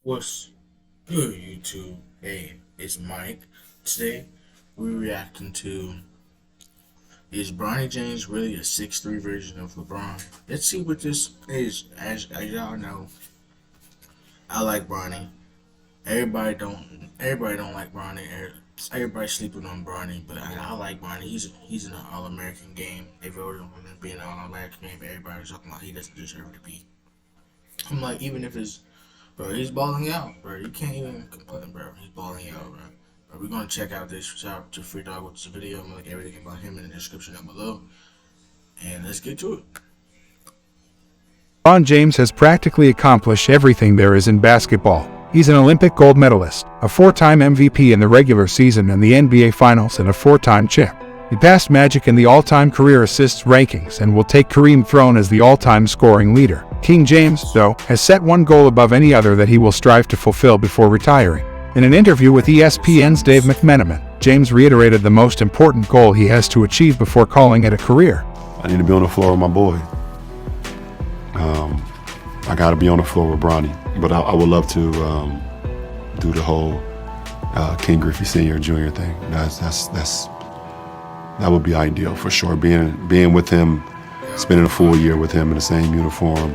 What's good, YouTube? Hey, it's Mike. Today, we're reacting to is Bronny James really a 6'3" version of LeBron? Let's see what this is. As y'all know, I like Bronny. Everybody don't like Bronny. Everybody's sleeping on Bronny, but I like Bronny. He's in an All-American game. They voted him to be an All-American game, but everybody's talking about he doesn't deserve to be. I'm like, even if it's, bro, he's balling out, bro. You can't even complain, bro. He's balling out, bro. But we're gonna check out this. Shout out to Free Dog with this video. I'm gonna link everything about him in the description down below. And let's get to it. LeBron James has practically accomplished everything there is in basketball. He's an Olympic gold medalist, a 4-time MVP in the regular season and the NBA Finals, and a 4-time champ. He passed Magic in the all-time career assists rankings and will take Kareem's throne as the all-time scoring leader. King James, though, has set one goal above any other that he will strive to fulfill before retiring. In an interview with ESPN's Dave McMenamin, James reiterated the most important goal he has to achieve before calling it a career. I need to be on the floor with my boy. I got to be on the floor with Bronny, but I would love to do the whole King Griffey Sr. Jr. thing. That would be ideal for sure. Being with him, spending a full year with him in the same uniform,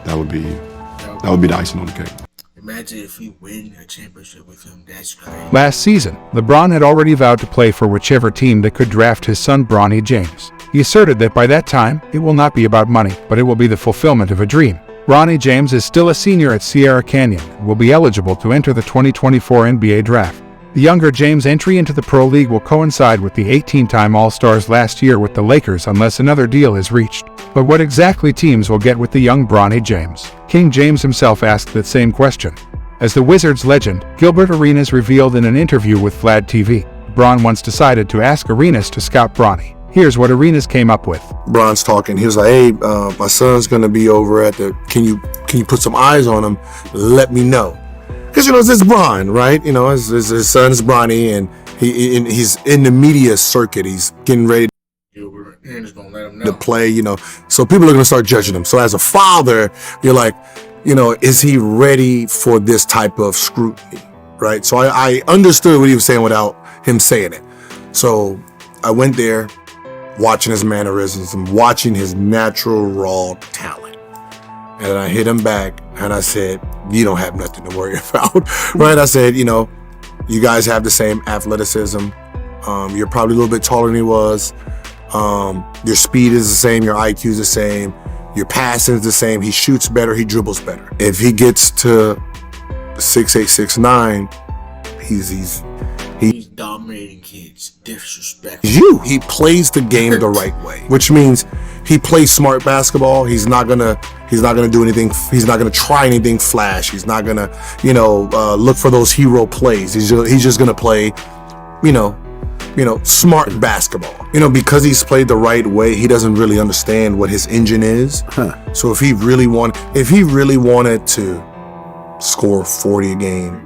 that would be the icing on the cake. Imagine if we win a championship with him. That's crazy. Last season, LeBron had already vowed to play for whichever team that could draft his son Bronny James. He asserted that by that time, it will not be about money, but it will be the fulfillment of a dream. Bronny James is still a senior at Sierra Canyon and will be eligible to enter the 2024 NBA Draft. The younger James' entry into the Pro League will coincide with the 18-time All-Stars last year with the Lakers unless another deal is reached. But what exactly teams will get with the young Bronny James? King James himself asked that same question. As the Wizards legend, Gilbert Arenas revealed in an interview with Vlad TV, LeBron once decided to ask Arenas to scout Bronny. Here's what Arenas came up with. Bron's talking. He was like, "Hey, my son's gonna be over at the. Can you put some eyes on him? Let me know." Because it's Bron, right? His son's Bronny, and he's in the media circuit. He's getting ready Gonna let him know to play. So people are gonna start judging him. So as a father, you're like, is he ready for this type of scrutiny, right? So I understood what he was saying without him saying it. So I went there, watching his mannerisms and watching his natural raw talent. And I hit him back and I said, "You don't have nothing to worry about," right? I said, you guys have the same athleticism. You're probably a little bit taller than he was. Your speed is the same. Your IQ is the same. Your passing is the same. He shoots better. He dribbles better. If he gets to 6'8", 6'9", he's dominating kids, disrespectful. He plays the game the right way, which means he plays smart basketball. He's not gonna do anything. He's not gonna try anything flash. He's not gonna, look for those hero plays. He's just gonna play, smart basketball. Because he's played the right way, he doesn't really understand what his engine is. So if he really wanted to score 40 a game,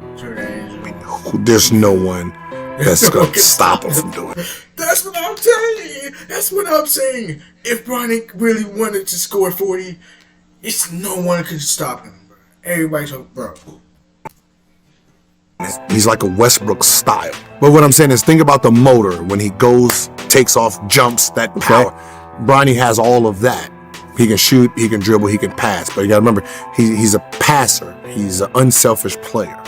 there's no one that's gonna stop him from doing it. That's what I'm telling you. That's what I'm saying. If Bronny really wanted to score 40, it's no one could stop him, bro. Everybody's like, bro. He's like a Westbrook style. But what I'm saying is, think about the motor when he goes, takes off, jumps, that power. Bronny has all of that. He can shoot, he can dribble, he can pass. But you gotta remember, he's a passer. He's an unselfish player.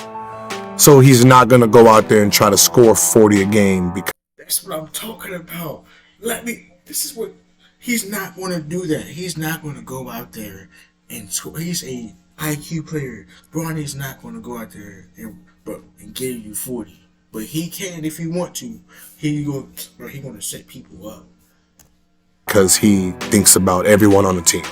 So he's not gonna go out there and try to score 40 a game because that's what I'm talking about. This is what he's not gonna do. That he's not gonna go out there and score. He's a IQ player. Bronny's not gonna go out there and give you 40, but he can if he want to. He gonna set people up because he thinks about everyone on the team.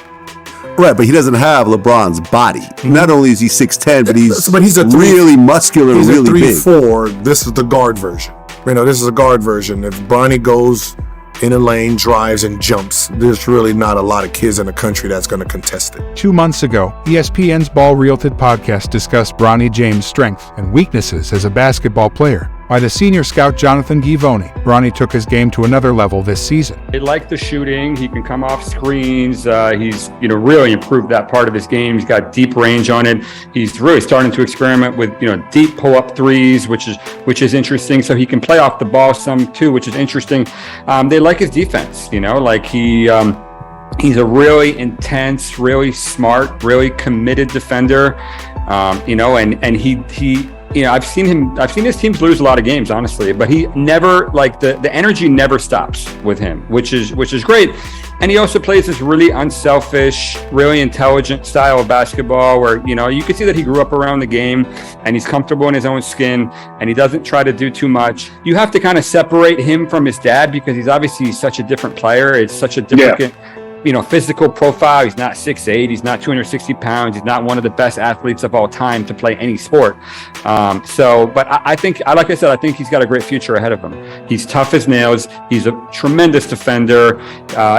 Right, but he doesn't have LeBron's body. Not only is he 6'10", but he's a really muscular, he's really big. 3'4". This is the guard version. This is a guard version. If Bronny goes in a lane, drives, and jumps, there's really not a lot of kids in the country that's going to contest it. 2 months ago, ESPN's Ball Realted podcast discussed Bronny James' strengths and weaknesses as a basketball player. by the senior scout Jonathan Givoni. Bronny took his game to another level this season. They like the shooting. He can come off screens. He's really improved that part of his game. He's got deep range on it. He's really starting to experiment with deep pull-up threes, which is interesting. So he can play off the ball some too, which is interesting. They like his defense. He's a really intense, really smart, really committed defender. And he I've seen his teams lose a lot of games, honestly, but he never, the energy never stops with him, which is great. And he also plays this really unselfish, really intelligent style of basketball where, you can see that he grew up around the game and he's comfortable in his own skin and he doesn't try to do too much. You have to kind of separate him from his dad because he's obviously such a different player. It's such a different, physical profile. He's not 6'8", he's not 260 pounds. He's not one of the best athletes of all time to play any sport. But I think, like I said, I think he's got a great future ahead of him. He's tough as nails. He's a tremendous defender.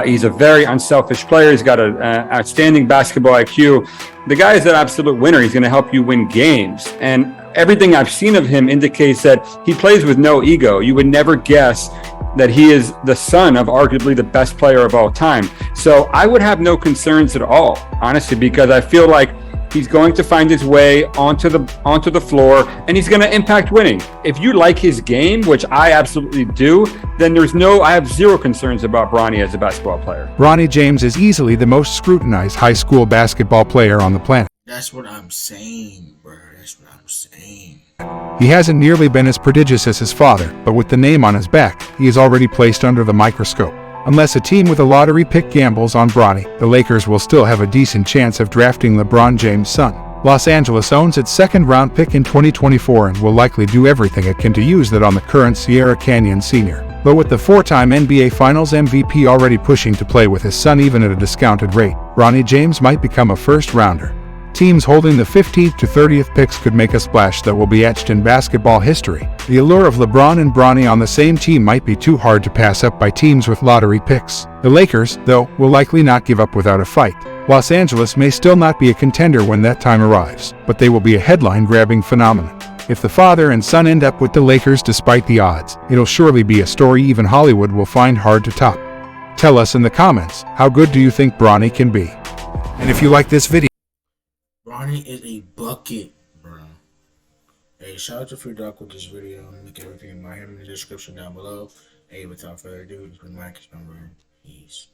He's a very unselfish player. He's got an outstanding basketball IQ. The guy is an absolute winner. He's going to help you win games. And everything I've seen of him indicates that he plays with no ego. You would never guess that he is the son of arguably the best player of all time. So I would have no concerns at all, honestly, because I feel like he's going to find his way onto the floor and he's going to impact winning. If you like his game, which I absolutely do, then I have zero concerns about Bronny as a basketball player. Bronny James is easily the most scrutinized high school basketball player on the planet. That's what I'm saying, bro. That's what I'm saying. He hasn't nearly been as prodigious as his father, but with the name on his back, he is already placed under the microscope. Unless a team with a lottery pick gambles on Bronny, the Lakers will still have a decent chance of drafting LeBron James' son. Los Angeles owns its second-round pick in 2024 and will likely do everything it can to use that on the current Sierra Canyon senior. But with the four-time NBA Finals MVP already pushing to play with his son even at a discounted rate, Bronny James might become a first-rounder. Teams holding the 15th to 30th picks could make a splash that will be etched in basketball history. The allure of LeBron and Bronny on the same team might be too hard to pass up by teams with lottery picks. The Lakers, though, will likely not give up without a fight. Los Angeles may still not be a contender when that time arrives, but they will be a headline-grabbing phenomenon. If the father and son end up with the Lakers despite the odds, it'll surely be a story even Hollywood will find hard to top. Tell us in the comments, how good do you think Bronny can be? And if you like this video, Bronny is a bucket, bro. Hey, shout out to Free Doc with this video. I'm gonna link everything about him in the description down below. Hey, without further ado, it's been Mike. Peace.